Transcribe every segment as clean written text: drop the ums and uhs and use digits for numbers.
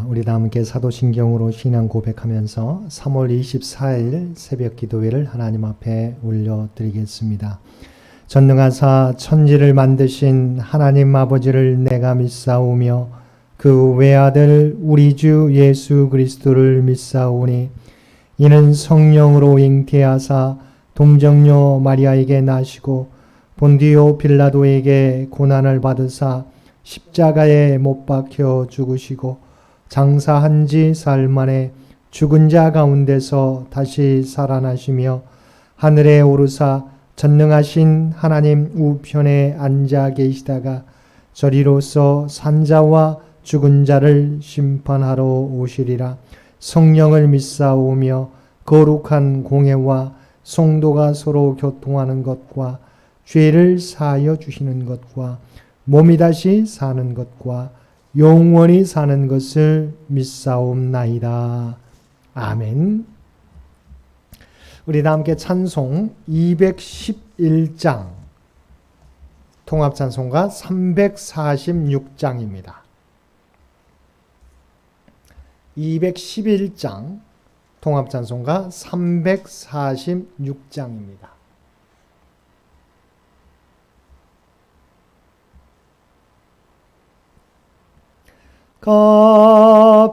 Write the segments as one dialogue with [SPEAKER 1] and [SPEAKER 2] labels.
[SPEAKER 1] 우리 다 함께 사도신경으로 신앙 고백하면서 3월 24일 새벽 기도회를 하나님 앞에 올려드리겠습니다. 전능하사 천지를 만드신 하나님 아버지를 내가 믿사오며 그 외아들 우리 주 예수 그리스도를 믿사오니 이는 성령으로 잉태하사 동정녀 마리아에게 나시고 본디오 빌라도에게 고난을 받으사 십자가에 못 박혀 죽으시고 장사한 지 사흘 만에 죽은 자 가운데서 다시 살아나시며 하늘에 오르사 전능하신 하나님 우편에 앉아 계시다가 저리로서 산자와 죽은 자를 심판하러 오시리라. 성령을 믿사오며 거룩한 공회와 성도가 서로 교통하는 것과 죄를 사하여 주시는 것과 몸이 다시 사는 것과 영원히 사는 것을 믿사옵나이다. 아멘. 우리 다 함께 찬송 211장, 통합찬송가 346장입니다. 211장, 통합찬송가 346장입니다.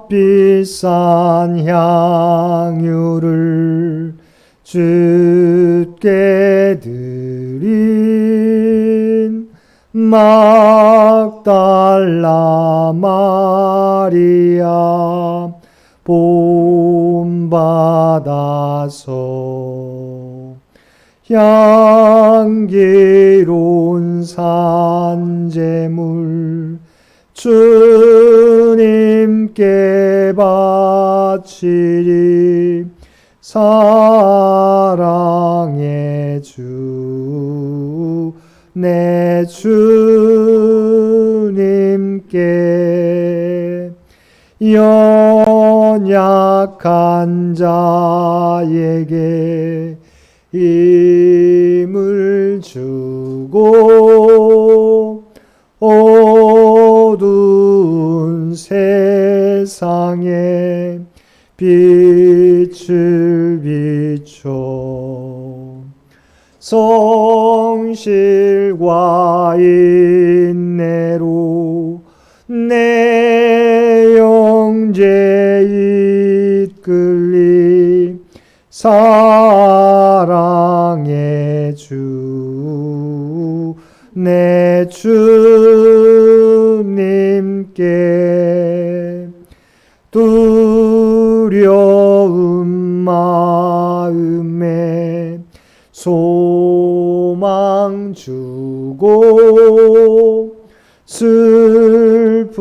[SPEAKER 1] 값비싼 향유를 주께 드린 막달라 마리아 본받아서 향기로운 산제물 주님께 바치리. 사랑의 주 내 주님께 연약한 자에게 힘을 주고 어두운 세상에 빛을 비춰 성실과 인내로 내 영제 이끌리. 사랑의 주 내 주님께 두려운 마음에 소망 주고 슬픔에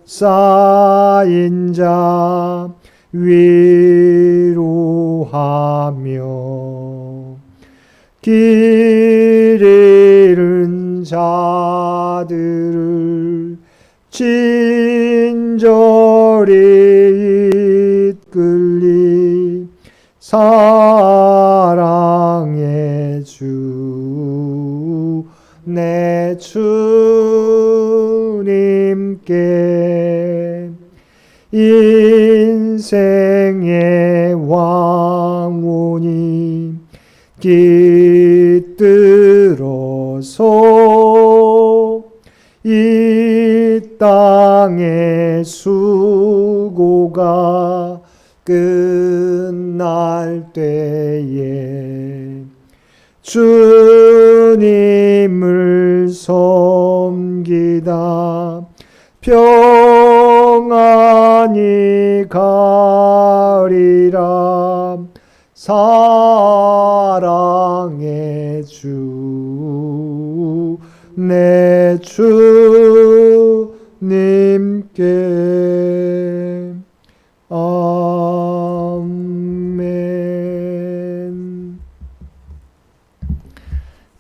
[SPEAKER 1] 쌓인 자 위로하며 길 잃은 자들을 친절히 이끌리. 사랑의 주 내 주님께 인생의 왕원이 깃들어서 이 땅의 수고가 끝날 때에 주님을 섬기다 평안히 가리라. 사랑의 주 내 주님께. 아멘.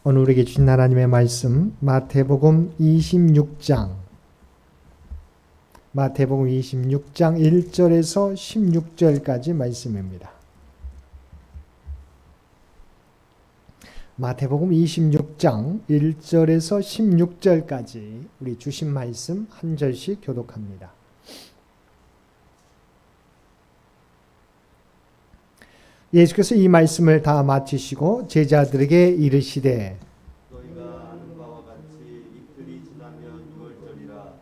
[SPEAKER 1] 오늘 우리에게 주신 하나님의 말씀 마태복음 26장 1절에서 16절까지 말씀입니다. 마태복음 26장 1절에서 16절까지 우리 주신 말씀 한 절씩 교독합니다. 예수께서 이 말씀을 다 마치시고 제자들에게 이르시되
[SPEAKER 2] 너희가 아는 바와 같이 이틀이 지나면 유월절이라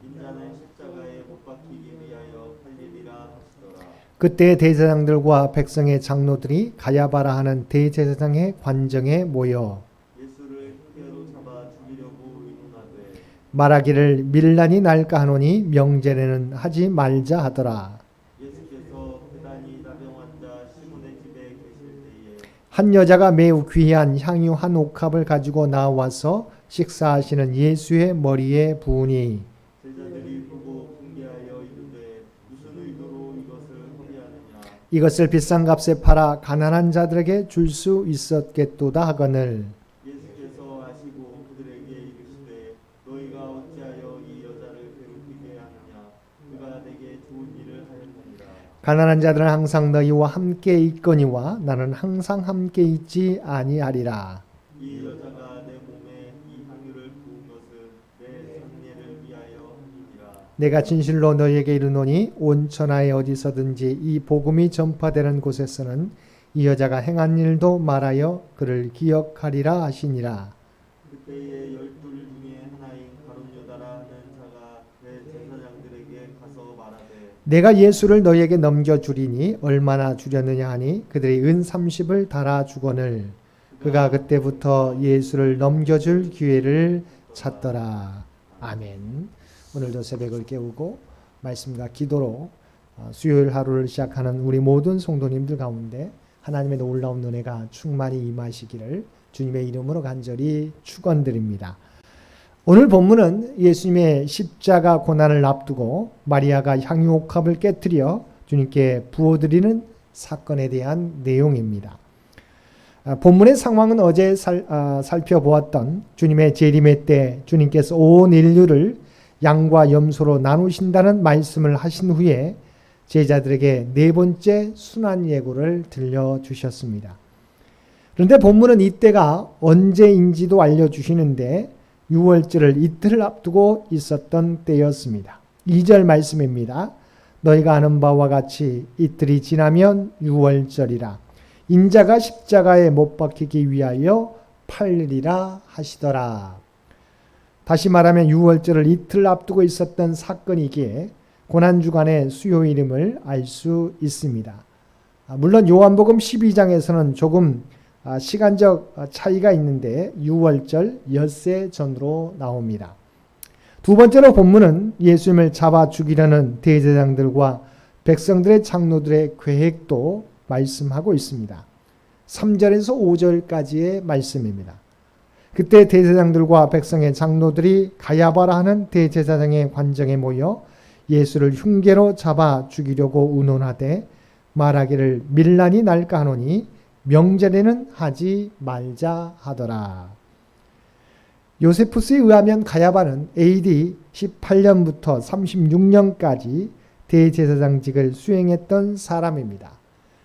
[SPEAKER 2] 인자는 십자가에 못 박히기 위하여 팔리리라 하시더라.
[SPEAKER 1] 그때 대제사장들과 백성의 장로들이 가야바라 하는 대제사장의 관정에 모여
[SPEAKER 2] 예수를 흉계로 잡아 죽이려고 의논하되
[SPEAKER 1] 말하기를 밀란이 날까 하노니 명제례는 하지 말자 하더라.
[SPEAKER 2] 예수께서 배단이 나병 환자 시몬의 집에 계실 때에
[SPEAKER 1] 한 여자가 매우 귀한 향유 한 옥합을 가지고 나와서 식사하시는 예수의 머리에 부으니
[SPEAKER 2] 제자들이 보고 분개하여 이르되 무슨 의도로 이것을 허비하느냐.
[SPEAKER 1] 이것을 비싼 값에 팔아 가난한 자들에게 줄 수 있었겠도다 하거늘
[SPEAKER 2] 예수께서 아시고 그들에게 이르시되 너희가 어찌하여 이 여자를 괴롭히게 하느냐. 그가 내게 좋은 일을 하였느니라.
[SPEAKER 1] 가난한 자들은 항상 너희와 함께 있거니와 나는 항상 함께 있지 아니하리라.
[SPEAKER 2] 이 여자가 내 몸에 이 향유를 부은 것은 내 성례를 위하여 함이니라.
[SPEAKER 1] 내가 진실로 너희에게 이르노니 온 천하에 어디서든지 이 복음이 전파되는 곳에서는 이 여자가 행한 일도 말하여 그를 기억하리라 하시니라.
[SPEAKER 2] 그때에 12 중에 하나인 가룟 유다라 하는 자가 대제사장들에게 가서 말하되
[SPEAKER 1] 내가 예수를 너희에게 넘겨주리니 얼마나 주려느냐 하니 그들이 은 30을 달아 주거늘 그가 그때부터 예수를 넘겨줄 기회를 찾더라. 아멘. 오늘도 새벽을 깨우고 말씀과 기도로 수요일 하루를 시작하는 우리 모든 성도님들 가운데 하나님의 놀라운 은혜가 충만히 임하시기를 주님의 이름으로 간절히 축원드립니다. 오늘 본문은 예수님의 십자가 고난을 앞두고 마리아가 향유 옥합을 깨뜨려 주님께 부어드리는 사건에 대한 내용입니다. 본문의 상황은 어제 살펴보았던 주님의 재림의 때 주님께서 온 인류를 양과 염소로 나누신다는 말씀을 하신 후에 제자들에게 네 번째 순환 예고를 들려주셨습니다. 그런데 본문은 이때가 언제인지도 알려주시는데 6월절을 이틀 앞두고 있었던 때였습니다. 2절 말씀입니다. 너희가 아는 바와 같이 이틀이 지나면 6월절이라 인자가 십자가에 못 박히기 위하여 팔리리라 하시더라. 다시 말하면 6월절을 이틀 앞두고 있었던 사건이기에 고난주간의 수요일임을 알 수 있습니다. 물론 요한복음 12장에서는 조금 시간적 차이가 있는데 6월절 엿새 전으로 나옵니다. 두 번째로 본문은 예수님을 잡아 죽이려는 대제사장들과 백성들의 장로들의 계획도 말씀하고 있습니다. 3절에서 5절까지의 말씀입니다. 그때 대제사장들과 백성의 장로들이 가야바라 하는 대제사장의 관정에 모여 예수를 흉계로 잡아 죽이려고 의논하되 말하기를 밀란이 날까 하노니 명제례는 하지 말자 하더라. 요세푸스에 의하면 가야바는 AD 18년부터 36년까지 대제사장직을 수행했던 사람입니다.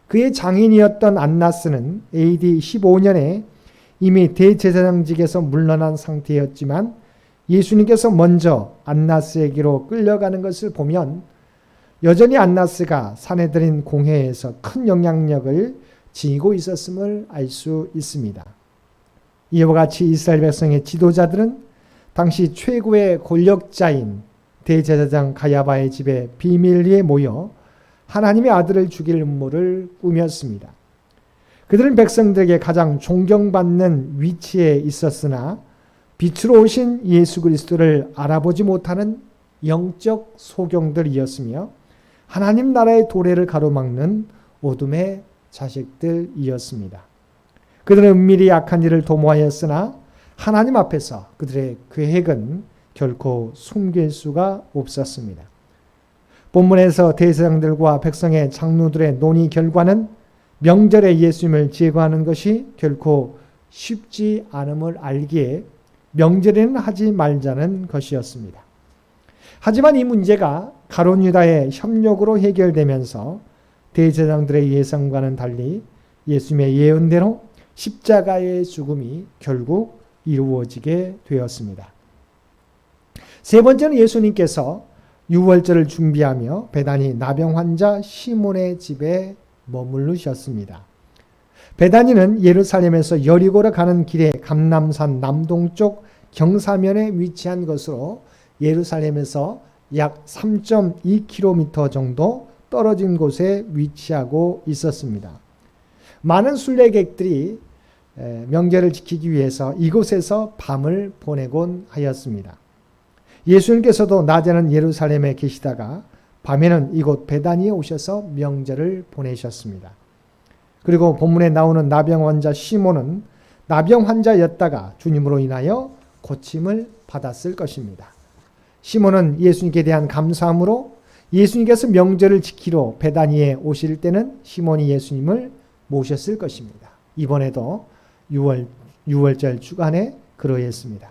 [SPEAKER 1] 그의 장인이었던 안나스는 AD 15년에 이미 대제사장직에서 물러난 상태였지만 예수님께서 먼저 안나스에게로 끌려가는 것을 보면 여전히 안나스가 사내들인 공회에서 큰 영향력을 지니고 있었음을 알 수 있습니다. 이와 같이 이스라엘 백성의 지도자들은 당시 최고의 권력자인 대제사장 가야바의 집에 비밀리에 모여 하나님의 아들을 죽일 음모를 꾸몄습니다. 그들은 백성들에게 가장 존경받는 위치에 있었으나 빛으로 오신 예수 그리스도를 알아보지 못하는 영적 소경들이었으며 하나님 나라의 도래를 가로막는 어둠의 자식들이었습니다. 그들은 은밀히 악한 일을 도모하였으나 하나님 앞에서 그들의 계획은 결코 숨길 수가 없었습니다. 본문에서 대제사장들과 백성의 장로들의 논의 결과는 명절에 예수님을 제거하는 것이 결코 쉽지 않음을 알기에 명절에는 하지 말자는 것이었습니다. 하지만 이 문제가 가룟 유다의 협력으로 해결되면서 대제사장들의 예상과는 달리 예수님의 예언대로 십자가의 죽음이 결국 이루어지게 되었습니다. 세 번째는 예수님께서 유월절을 준비하며 베다니 나병 환자 시몬의 집에 머무르셨습니다. 베다니는 예루살렘에서 여리고로 가는 길에 감람산 남동쪽 경사면에 위치한 것으로 예루살렘에서 약 3.2km 정도 떨어진 곳에 위치하고 있었습니다. 많은 순례객들이 명절을 지키기 위해서 이곳에서 밤을 보내곤 하였습니다. 예수님께서도 낮에는 예루살렘에 계시다가 밤에는 이곳 베다니에 오셔서 명절을 보내셨습니다. 그리고 본문에 나오는 나병 환자 시몬은 나병 환자였다가 주님으로 인하여 고침을 받았을 것입니다. 시몬은 예수님께 대한 감사함으로 예수님께서 명절을 지키러 베다니에 오실 때는 시몬이 예수님을 모셨을 것입니다. 이번에도 유월절 주간에 그러했습니다.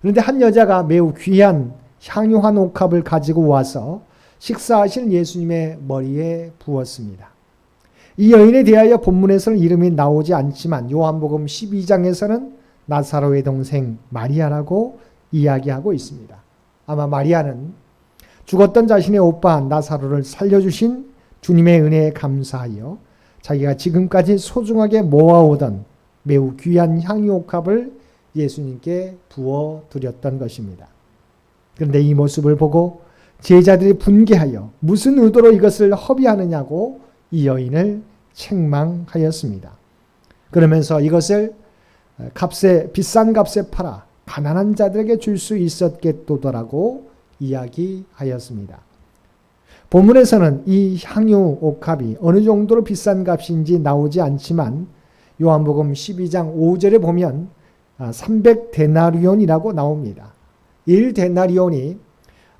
[SPEAKER 1] 그런데 한 여자가 매우 귀한 향유 한 옥합을 가지고 와서 식사하실 예수님의 머리에 부었습니다. 이 여인에 대하여 본문에서는 이름이 나오지 않지만 요한복음 12장에서는 나사로의 동생 마리아라고 이야기하고 있습니다. 아마 마리아는 죽었던 자신의 오빠 나사로를 살려주신 주님의 은혜에 감사하여 자기가 지금까지 소중하게 모아오던 매우 귀한 향유 옥합을 예수님께 부어드렸던 것입니다. 그런데 이 모습을 보고 제자들이 분개하여 무슨 의도로 이것을 허비하느냐고 이 여인을 책망하였습니다. 그러면서 이것을 비싼 값에 팔아 가난한 자들에게 줄 수 있었겠도더라고 이야기하였습니다. 본문에서는 이 향유 옥합이 어느 정도로 비싼 값인지 나오지 않지만 요한복음 12장 5절에 보면 300데나리온이라고 나옵니다. 1데나리온이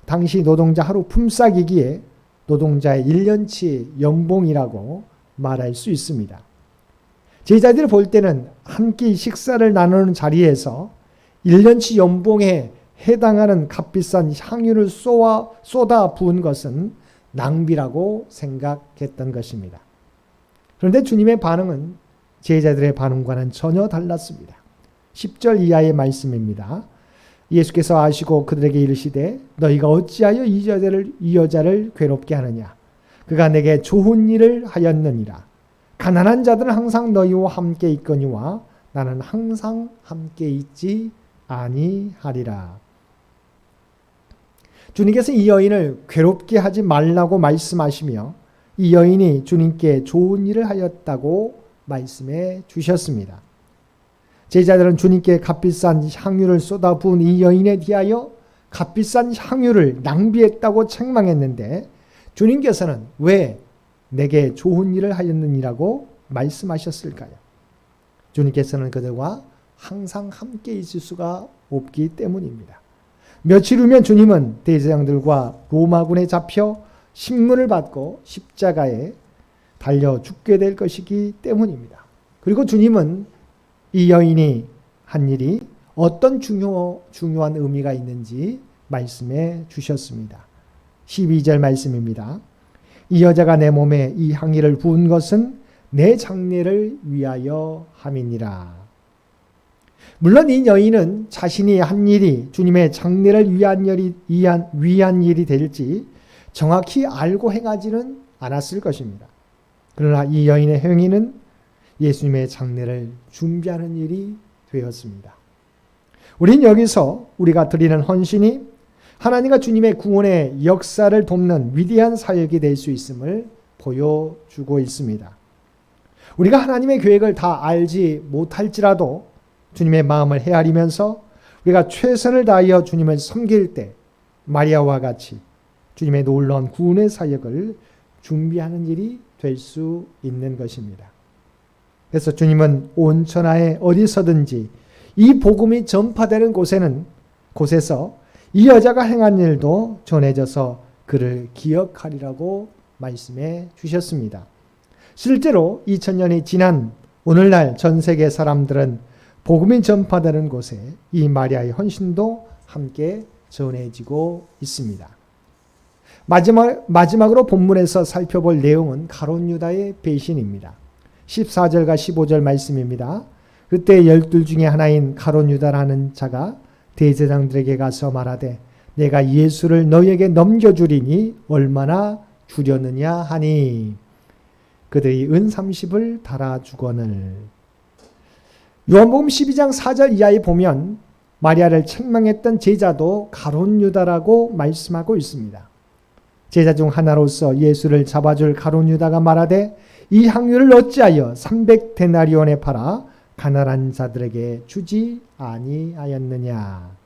[SPEAKER 1] 당시 노동자 하루 품삯이기에 노동자의 1년치 연봉이라고 말할 수 있습니다. 제자들이 볼 때는 한 끼 식사를 나누는 자리에서 1년치 연봉에 해당하는 값비싼 향유를 쏟아 부은 것은 낭비라고 생각했던 것입니다. 그런데 주님의 반응은 제자들의 반응과는 전혀 달랐습니다. 10절 이하의 말씀입니다. 예수께서 아시고 그들에게 이르시되 너희가 어찌하여 이 여자를 괴롭게 하느냐. 그가 내게 좋은 일을 하였느니라. 가난한 자들은 항상 너희와 함께 있거니와 나는 항상 함께 있지 아니하리라. 주님께서 이 여인을 괴롭게 하지 말라고 말씀하시며 이 여인이 주님께 좋은 일을 하였다고 말씀해 주셨습니다. 제자들은 주님께 값비싼 향유를 쏟아부은 이 여인에 대하여 값비싼 향유를 낭비했다고 책망했는데 주님께서는 왜 내게 좋은 일을 하였느니라고 말씀하셨을까요? 주님께서는 그들과 항상 함께 있을 수가 없기 때문입니다. 며칠 후면 주님은 대제사장들과 로마군에 잡혀 신문을 받고 십자가에 달려 죽게 될 것이기 때문입니다. 그리고 주님은 이 여인이 한 일이 어떤 중요한 의미가 있는지 말씀해 주셨습니다. 12절 말씀입니다. 이 여자가 내 몸에 이 향기를 부은 것은 내 장례를 위하여 함이니라. 물론 이 여인은 자신이 한 일이 주님의 장례를 위한 일이 될지 정확히 알고 행하지는 않았을 것입니다. 그러나 이 여인의 행위는 예수님의 장례를 준비하는 일이 되었습니다. 우린 여기서 우리가 드리는 헌신이 하나님과 주님의 구원의 역사를 돕는 위대한 사역이 될 수 있음을 보여주고 있습니다. 우리가 하나님의 계획을 다 알지 못할지라도 주님의 마음을 헤아리면서 우리가 최선을 다하여 주님을 섬길 때 마리아와 같이 주님의 놀라운 구원의 사역을 준비하는 일이 될 수 있는 것입니다. 그래서 주님은 온 천하에 어디서든지 이 복음이 전파되는 곳에서 이 여자가 행한 일도 전해져서 그를 기억하리라고 말씀해 주셨습니다. 실제로 2000년이 지난 오늘날 전 세계 사람들은 복음이 전파되는 곳에 이 마리아의 헌신도 함께 전해지고 있습니다. 마지막으로 본문에서 살펴볼 내용은 가룟 유다의 배신입니다. 14절과 15절 말씀입니다. 그때 12 중에 하나인 가룟 유다라는 자가 대제사장들에게 가서 말하되 내가 예수를 너희에게 넘겨주리니 얼마나 주려느냐 하니 그들이 은 30을 달아주거늘. 요한복음 12장 4절 이하에 보면 마리아를 책망했던 제자도 가룟 유다라고 말씀하고 있습니다. 제자 중 하나로서 예수를 잡아줄 가룟 유다가 말하되 이 향유를 어찌하여 300데나리온에 팔아 가난한 자들에게 주지 아니하였느냐.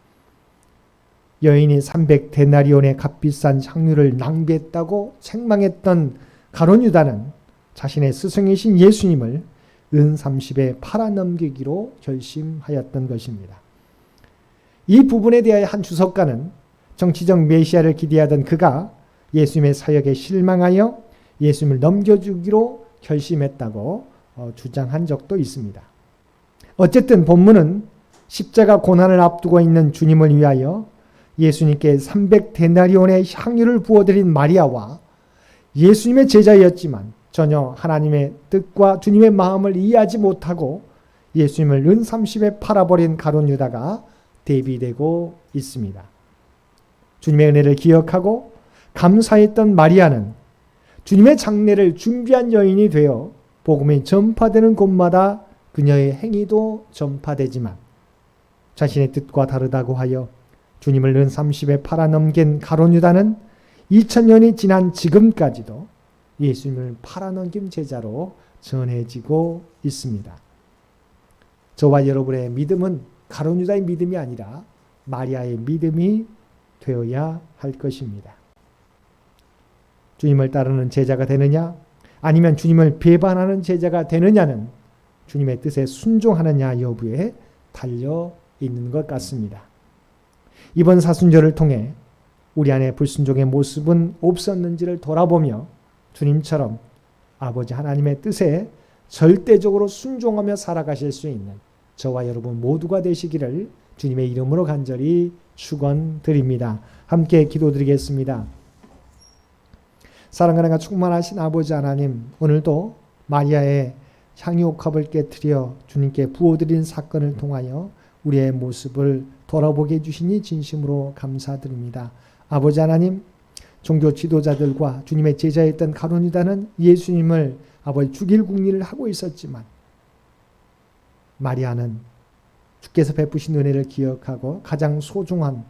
[SPEAKER 1] 여인이 300데나리온의 값비싼 향유를 낭비했다고 책망했던 가룟 유다는 자신의 스승이신 예수님을 은 30에 팔아넘기기로 결심하였던 것입니다. 이 부분에 대하여 한 주석가는 정치적 메시아를 기대하던 그가 예수님의 사역에 실망하여 예수님을 넘겨주기로 결심했다고 주장한 적도 있습니다. 어쨌든 본문은 십자가 고난을 앞두고 있는 주님을 위하여 예수님께 300데나리온의 향유를 부어드린 마리아와 예수님의 제자였지만 전혀 하나님의 뜻과 주님의 마음을 이해하지 못하고 예수님을 은 30에 팔아버린 가룟 유다가 대비되고 있습니다. 주님의 은혜를 기억하고 감사했던 마리아는 주님의 장례를 준비한 여인이 되어 복음이 전파되는 곳마다 그녀의 행위도 전파되지만 자신의 뜻과 다르다고 하여 주님을 은 30에 팔아넘긴 가룟 유다는 2000년이 지난 지금까지도 예수님을 팔아넘긴 제자로 전해지고 있습니다. 저와 여러분의 믿음은 가룟 유다의 믿음이 아니라 마리아의 믿음이 되어야 할 것입니다. 주님을 따르는 제자가 되느냐 아니면 주님을 배반하는 제자가 되느냐는 주님의 뜻에 순종하느냐 여부에 달려 있는 것 같습니다. 이번 사순절을 통해 우리 안에 불순종의 모습은 없었는지를 돌아보며 주님처럼 아버지 하나님의 뜻에 절대적으로 순종하며 살아가실 수 있는 저와 여러분 모두가 되시기를 주님의 이름으로 간절히 축원드립니다. 함께 기도드리겠습니다. 사랑과 은혜가 충만하신 아버지 하나님, 오늘도 마리아의 향유옥합을 깨뜨려 주님께 부어드린 사건을 통하여 우리의 모습을 돌아보게 해주시니 진심으로 감사드립니다. 아버지 하나님, 종교 지도자들과 주님의 제자였던 가룟 유다는 예수님을 아버지 죽일 궁리를 하고 있었지만 마리아는 주께서 베푸신 은혜를 기억하고 가장 소중한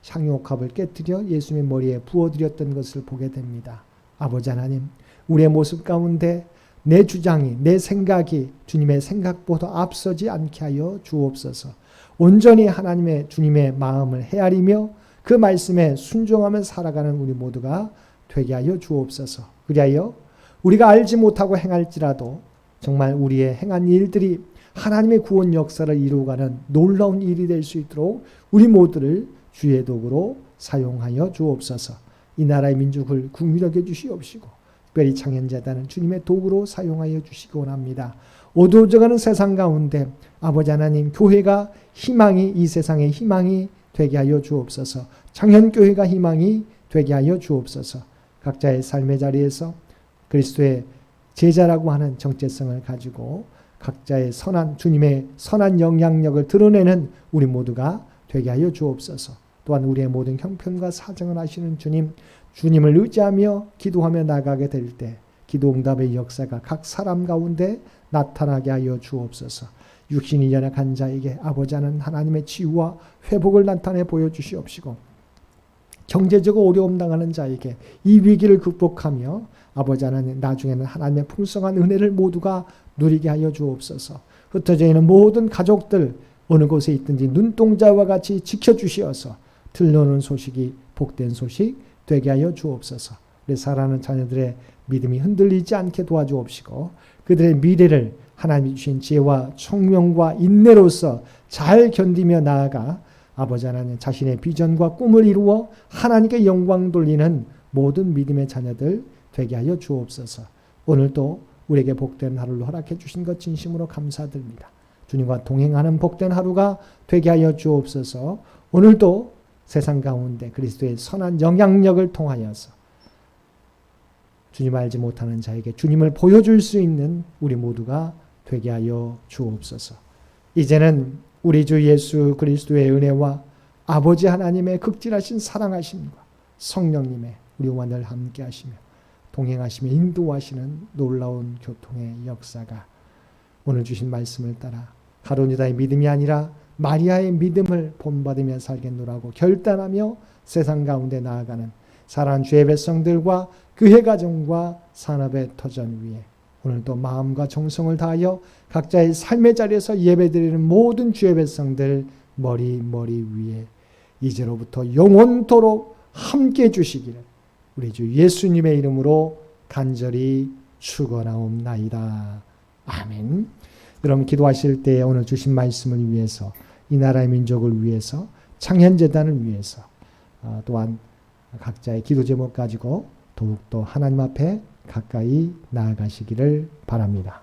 [SPEAKER 1] 향유옥합을 깨뜨려 예수님의 머리에 부어드렸던 것을 보게 됩니다. 아버지 하나님, 우리의 모습 가운데 내 주장이, 내 생각이 주님의 생각보다 앞서지 않게 하여 주옵소서. 온전히 하나님의 주님의 마음을 헤아리며 그 말씀에 순종하며 살아가는 우리 모두가 되게 하여 주옵소서. 그리하여 우리가 알지 못하고 행할지라도 정말 우리의 행한 일들이 하나님의 구원 역사를 이루어가는 놀라운 일이 될 수 있도록 우리 모두를 주의 도구로 사용하여 주옵소서. 이 나라의 민족을 긍휼히 여겨 주시옵시고 특별히 창현재단은 주님의 도구로 사용하여 주시기 원합니다. 어두워져가는 세상 가운데 아버지 하나님, 교회가 희망이, 이 세상의 희망이 되게 하여 주옵소서. 창현교회가 희망이 되게 하여 주옵소서. 각자의 삶의 자리에서 그리스도의 제자라고 하는 정체성을 가지고 각자의 선한, 주님의 선한 영향력을 드러내는 우리 모두가 되게 하여 주옵소서. 또한 우리의 모든 형편과 사정을 아시는 주님, 주님을 의지하며 기도하며 나가게 될 때 기도 응답의 역사가 각 사람 가운데 나타나게 하여 주옵소서. 육신이 연약한 자에게 아버지 하나님의 치유와 회복을 나타내 보여주시옵시고 경제적으로 어려움 당하는 자에게 이 위기를 극복하며 아버지 하나님 나중에는 하나님의 풍성한 은혜를 모두가 누리게 하여 주옵소서. 흩어져 있는 모든 가족들 어느 곳에 있든지 눈동자와 같이 지켜주시어서 들려오는 소식이 복된 소식 되게 하여 주옵소서. 우리 사랑하는 자녀들의 믿음이 흔들리지 않게 도와주옵시고 그들의 미래를 하나님이 주신 지혜와 총명과 인내로서 잘 견디며 나아가 아버지 하나님 자신의 비전과 꿈을 이루어 하나님께 영광 돌리는 모든 믿음의 자녀들 되게 하여 주옵소서. 오늘도 우리에게 복된 하루를 허락해 주신 것 진심으로 감사드립니다. 주님과 동행하는 복된 하루가 되게 하여 주옵소서. 오늘도 세상 가운데 그리스도의 선한 영향력을 통하여서 주님 알지 못하는 자에게 주님을 보여줄 수 있는 우리 모두가 되게 하여 주옵소서. 이제는 우리 주 예수 그리스도의 은혜와 아버지 하나님의 극진하신 사랑하심과 성령님의 우리와 늘 함께 하시며 동행하시며 인도하시는 놀라운 교통의 역사가 오늘 주신 말씀을 따라 가론유다의 믿음이 아니라 마리아의 믿음을 본받으며 살겠노라고 결단하며 세상 가운데 나아가는 사랑하는 주의 백성들과 교회 가정과 산업의 터전 위에 오늘도 마음과 정성을 다하여 각자의 삶의 자리에서 예배드리는 모든 주의 백성들 머리 위에 이제로부터 영원토록 함께 해주시기를 우리 주 예수님의 이름으로 간절히 축원하옵나이다. 아멘. 여러분 기도하실 때 오늘 주신 말씀을 위해서 이 나라의 민족을 위해서 창현재단을 위해서 또한 각자의 기도 제목 가지고 더욱더 하나님 앞에 가까이 나아가시기를 바랍니다.